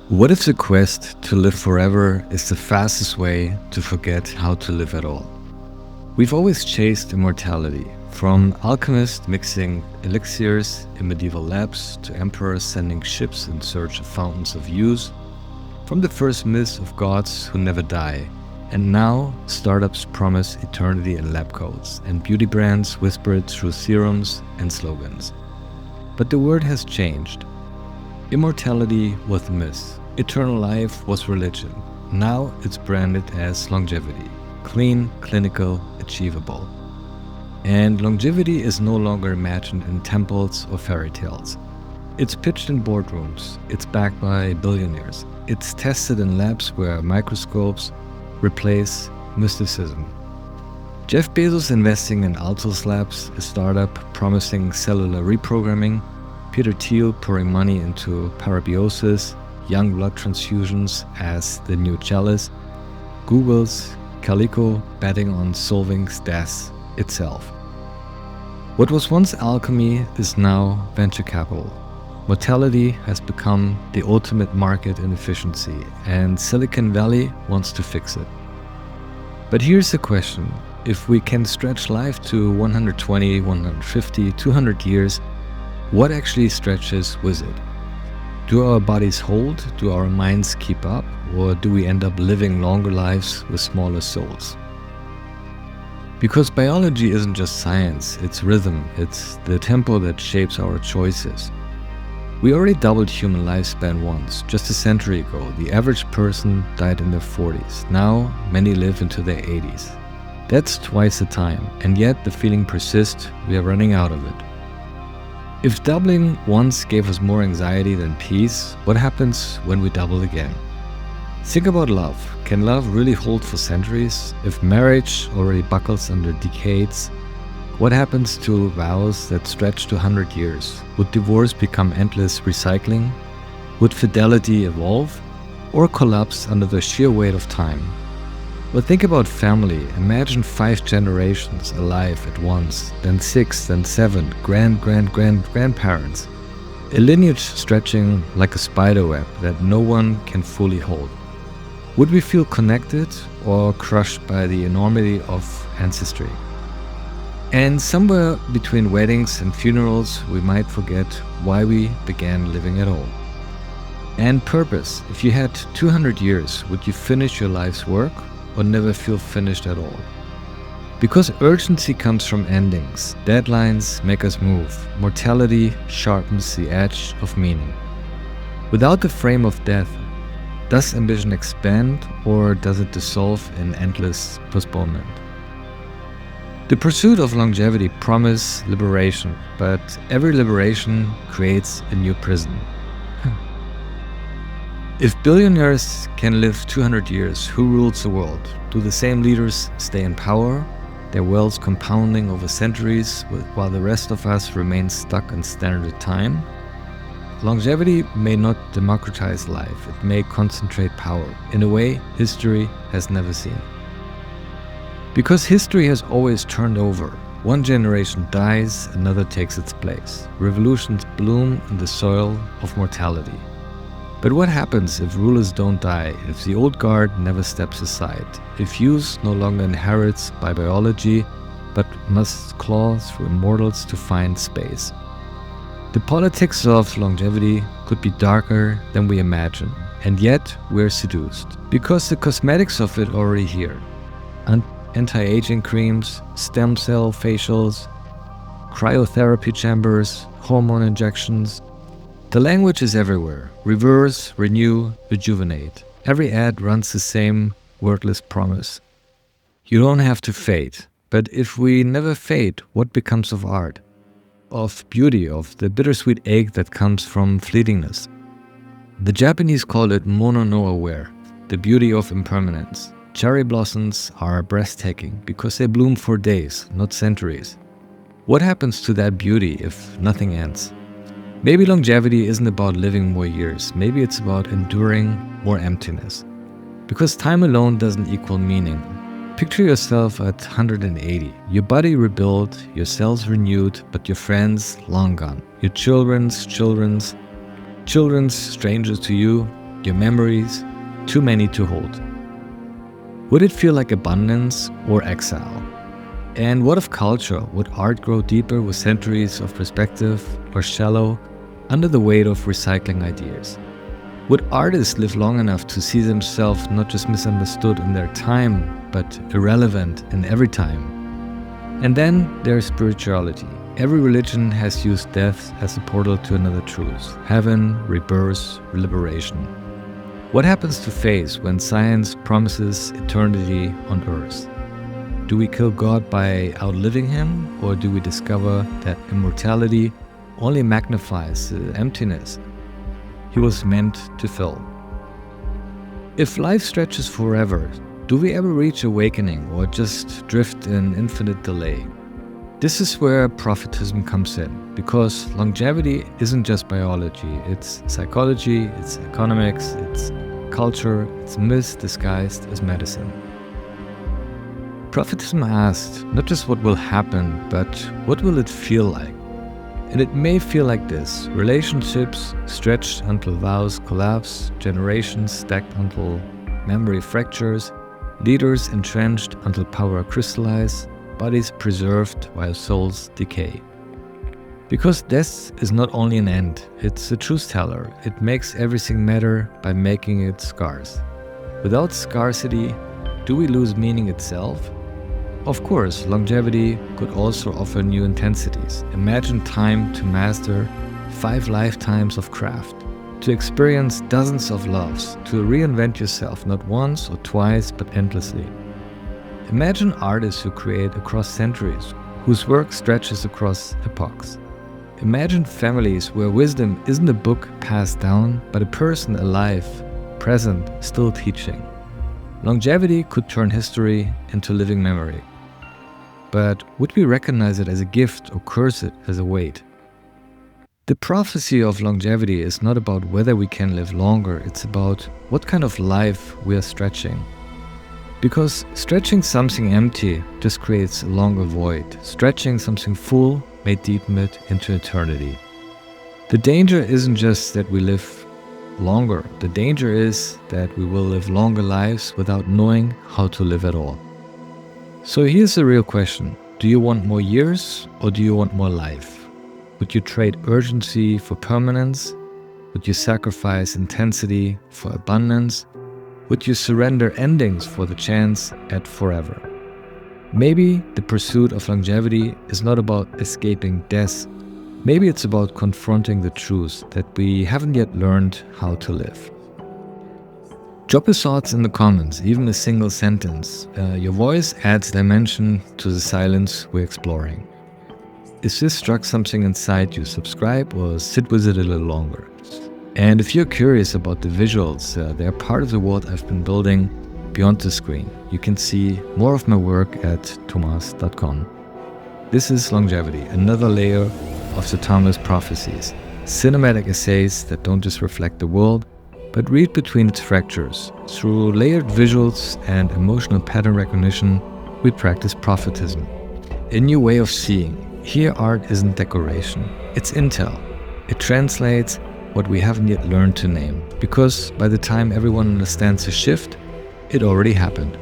What if the quest to live forever is the fastest way to forget how to live at all? We've always chased immortality, from alchemists mixing elixirs in medieval labs to emperors sending ships in search of fountains of youth, from the first myths of gods who never die, and now startups promise eternity in lab coats, and beauty brands whisper it through serums and slogans. But the word has changed. Immortality was myth. Eternal life was religion. Now it's branded as longevity. Clean, clinical, achievable. And longevity is no longer imagined in temples or fairy tales. It's pitched in boardrooms. It's backed by billionaires. It's tested in labs where microscopes replace mysticism. Jeff Bezos investing in Altos Labs, a startup promising cellular reprogramming, Peter Thiel pouring money into parabiosis, young blood transfusions as the new chalice, Google's Calico betting on solving death itself. What was once alchemy is now venture capital. Mortality has become the ultimate market in efficiency, and Silicon Valley wants to fix it. But here's the question: if we can stretch life to 120, 150, 200 years, what actually stretches with it? Do our bodies hold? Do our minds keep up? Or do we end up living longer lives with smaller souls? Because biology isn't just science, it's rhythm, it's the tempo that shapes our choices. We already doubled human lifespan once, just a century ago. The average person died in their 40s. Now, many live into their 80s. That's twice the time, and yet the feeling persists, we are running out of it. If doubling once gave us more anxiety than peace, what happens when we double again? Think about love. Can love really hold for centuries? If marriage already buckles under decades, what happens to vows that stretch to 100 years? Would divorce become endless recycling? Would fidelity evolve? Or collapse under the sheer weight of time? Well, think about family. Imagine 5 generations alive at once, then 6, then 7, grandparents. A lineage stretching like a spider web that no one can fully hold. Would we feel connected or crushed by the enormity of ancestry? And somewhere between weddings and funerals, we might forget why we began living at all. And purpose. If you had 200 years, would you finish your life's work or never feel finished at all? Because urgency comes from endings. Deadlines make us move. Mortality sharpens the edge of meaning. Without the frame of death, does ambition expand or does it dissolve in endless postponement? The pursuit of longevity promises liberation, but every liberation creates a new prison. If billionaires can live 200 years, who rules the world? Do the same leaders stay in power, their wealth compounding over centuries, while the rest of us remain stuck in standard time? Longevity may not democratize life, it may concentrate power, in a way history has never seen. Because history has always turned over. One generation dies, another takes its place. Revolutions bloom in the soil of mortality. But what happens if rulers don't die, if the old guard never steps aside, if youth no longer inherits by biology, but must claw through immortals to find space? The politics of longevity could be darker than we imagine, and yet we're seduced, because the cosmetics of it are already here. Anti-aging creams, stem cell facials, cryotherapy chambers, hormone injections. The language is everywhere. Reverse, renew, rejuvenate. Every ad runs the same wordless promise. You don't have to fade. But if we never fade, what becomes of art? Of beauty, of the bittersweet ache that comes from fleetingness? The Japanese call it mono no aware, the beauty of impermanence. Cherry blossoms are breathtaking because they bloom for days, not centuries. What happens to that beauty if nothing ends? Maybe longevity isn't about living more years. Maybe it's about enduring more emptiness. Because time alone doesn't equal meaning. Picture yourself at 180, your body rebuilt, your cells renewed, but your friends long gone. Your children's strangers to you, your memories, too many to hold? Would it feel like abundance or exile? And what of culture? Would art grow deeper with centuries of perspective, or shallow under the weight of recycling ideas? Would artists live long enough to see themselves not just misunderstood in their time, but irrelevant in every time? And then there's spirituality. Every religion has used death as a portal to another truth: heaven, rebirth, liberation. What happens to faith when science promises eternity on earth? Do we kill God by outliving him, or do we discover that immortality only magnifies the emptiness he was meant to fill? If life stretches forever, do we ever reach awakening or just drift in infinite delay? This is where Prophetism comes in, because longevity isn't just biology, it's psychology, it's economics, it's culture, it's myth disguised as medicine. Prophetism asked not just what will happen, but what will it feel like? And it may feel like this: relationships stretched until vows collapse, generations stacked until memory fractures, leaders entrenched until power crystallizes, bodies preserved while souls decay. Because death is not only an end, it's a truth teller. It makes everything matter by making it scarce. Without scarcity, do we lose meaning itself? Of course, longevity could also offer new intensities. Imagine time to master 5 lifetimes of craft, to experience dozens of loves, to reinvent yourself not once or twice, but endlessly. Imagine artists who create across centuries, whose work stretches across epochs. Imagine families where wisdom isn't a book passed down, but a person alive, present, still teaching. Longevity could turn history into living memory. But would we recognize it as a gift or curse it as a weight? The prophecy of longevity is not about whether we can live longer, it's about what kind of life we are stretching. Because stretching something empty just creates a longer void. Stretching something full may deepen it into eternity. The danger isn't just that we live longer. The danger is that we will live longer lives without knowing how to live at all. So here's the real question. Do you want more years, or do you want more life? Would you trade urgency for permanence? Would you sacrifice intensity for abundance? Would you surrender endings for the chance at forever? Maybe the pursuit of longevity is not about escaping death. Maybe it's about confronting the truth that we haven't yet learned how to live. Drop your thoughts in the comments, even a single sentence. Your voice adds dimension to the silence we're exploring. If this struck something inside you, subscribe or sit with it a little longer. And if you're curious about the visuals, they're part of the world I've been building beyond the screen. You can see more of my work at TOMAAS.com. This is Longevity, another layer of the TOMAAS Prophecies. Cinematic essays that don't just reflect the world, but read between its fractures. Through layered visuals and emotional pattern recognition, we practice prophetism. A new way of seeing. Here art isn't decoration, it's intel. It translates what we haven't yet learned to name, because by the time everyone understands the shift, it already happened.